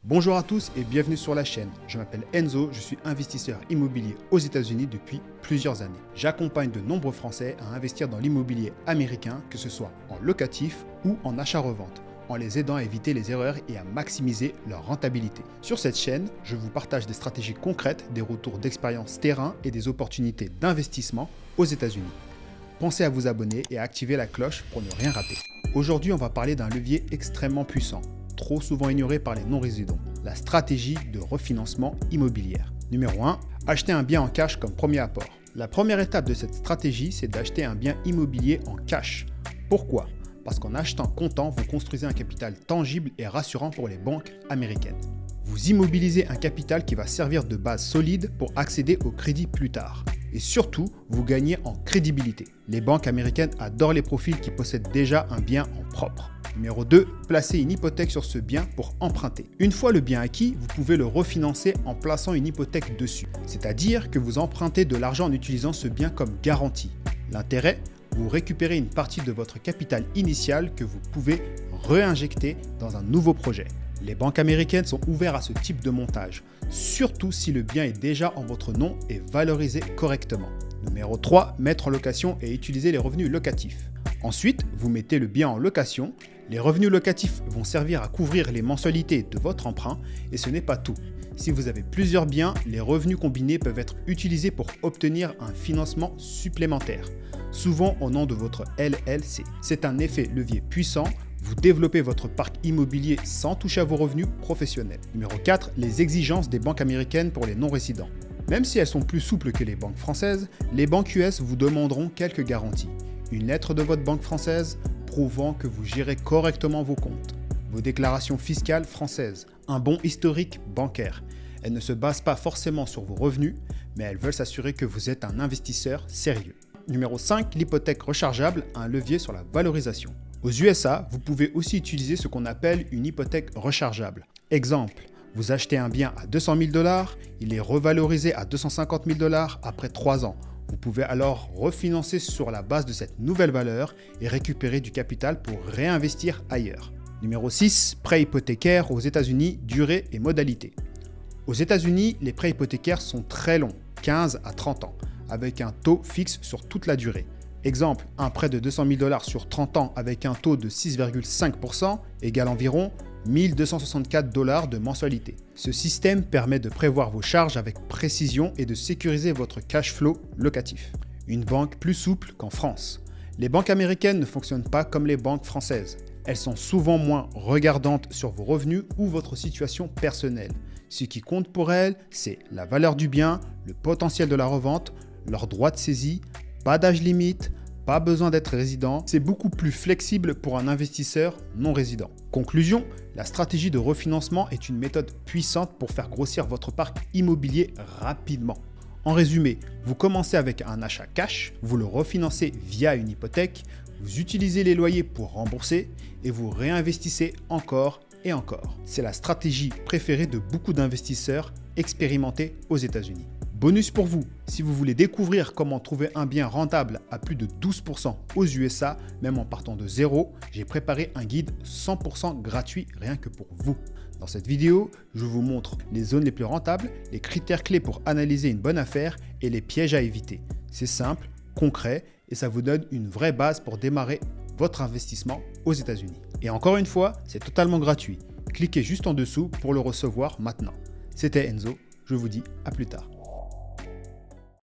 Bonjour à tous et bienvenue sur la chaîne. Je m'appelle Enzo, je suis investisseur immobilier aux États-Unis depuis plusieurs années. J'accompagne de nombreux Français à investir dans l'immobilier américain, que ce soit en locatif ou en achat-revente, en les aidant à éviter les erreurs et à maximiser leur rentabilité. Sur cette chaîne, je vous partage des stratégies concrètes, des retours d'expérience terrain et des opportunités d'investissement aux États-Unis. Pensez à vous abonner et à activer la cloche pour ne rien rater. Aujourd'hui, on va parler d'un levier extrêmement puissant, trop souvent ignoré par les non-résidents, la stratégie de refinancement immobilier. Numéro 1, acheter un bien en cash comme premier apport. La première étape de cette stratégie, c'est d'acheter un bien immobilier en cash. Pourquoi ? Parce qu'en achetant comptant, vous construisez un capital tangible et rassurant pour les banques américaines. Vous immobilisez un capital qui va servir de base solide pour accéder au crédit plus tard. Et surtout, vous gagnez en crédibilité. Les banques américaines adorent les profils qui possèdent déjà un bien en propre. Numéro 2, placez une hypothèque sur ce bien pour emprunter. Une fois le bien acquis, vous pouvez le refinancer en plaçant une hypothèque dessus. C'est-à-dire que vous empruntez de l'argent en utilisant ce bien comme garantie. L'intérêt, vous récupérez une partie de votre capital initial que vous pouvez réinjecter dans un nouveau projet. Les banques américaines sont ouvertes à ce type de montage, surtout si le bien est déjà en votre nom et valorisé correctement. Numéro 3, mettre en location et utiliser les revenus locatifs. Ensuite, vous mettez le bien en location. Les revenus locatifs vont servir à couvrir les mensualités de votre emprunt et ce n'est pas tout. Si vous avez plusieurs biens, les revenus combinés peuvent être utilisés pour obtenir un financement supplémentaire, souvent au nom de votre LLC. C'est un effet levier puissant. Vous développez votre parc immobilier sans toucher à vos revenus professionnels. Numéro 4, les exigences des banques américaines pour les non-résidents. Même si elles sont plus souples que les banques françaises, les banques US vous demanderont quelques garanties. Une lettre de votre banque française prouvant que vous gérez correctement vos comptes, vos déclarations fiscales françaises, un bon historique bancaire. Elles ne se basent pas forcément sur vos revenus, mais elles veulent s'assurer que vous êtes un investisseur sérieux. Numéro 5, l'hypothèque rechargeable, un levier sur la valorisation. Aux USA, vous pouvez aussi utiliser ce qu'on appelle une hypothèque rechargeable. Exemple, vous achetez un bien à 200 000 $, il est revalorisé à 250 000 $ après 3 ans. Vous pouvez alors refinancer sur la base de cette nouvelle valeur et récupérer du capital pour réinvestir ailleurs. Numéro 6, prêt hypothécaire aux États-Unis, durée et modalité. Aux États-Unis, les prêts hypothécaires sont très longs, 15 à 30 ans, avec un taux fixe sur toute la durée. Exemple, un prêt de 200 000 $ sur 30 ans avec un taux de 6,5% égale environ 1 264 $ de mensualité. Ce système permet de prévoir vos charges avec précision et de sécuriser votre cash flow locatif. Une banque plus souple qu'en France. Les banques américaines ne fonctionnent pas comme les banques françaises. Elles sont souvent moins regardantes sur vos revenus ou votre situation personnelle. Ce qui compte pour elles, c'est la valeur du bien, le potentiel de la revente, leur droit de saisie, pas d'âge limite, pas besoin d'être résident, c'est beaucoup plus flexible pour un investisseur non résident. Conclusion, la stratégie de refinancement est une méthode puissante pour faire grossir votre parc immobilier rapidement. En résumé, vous commencez avec un achat cash, vous le refinancez via une hypothèque, vous utilisez les loyers pour rembourser et vous réinvestissez encore et encore. C'est la stratégie préférée de beaucoup d'investisseurs expérimentés aux États-Unis. Bonus pour vous, si vous voulez découvrir comment trouver un bien rentable à plus de 12% aux USA, même en partant de zéro, j'ai préparé un guide 100% gratuit rien que pour vous. Dans cette vidéo, je vous montre les zones les plus rentables, les critères clés pour analyser une bonne affaire et les pièges à éviter. C'est simple, concret et ça vous donne une vraie base pour démarrer votre investissement aux États-Unis. Et encore une fois, c'est totalement gratuit. Cliquez juste en dessous pour le recevoir maintenant. C'était Enzo, je vous dis à plus tard.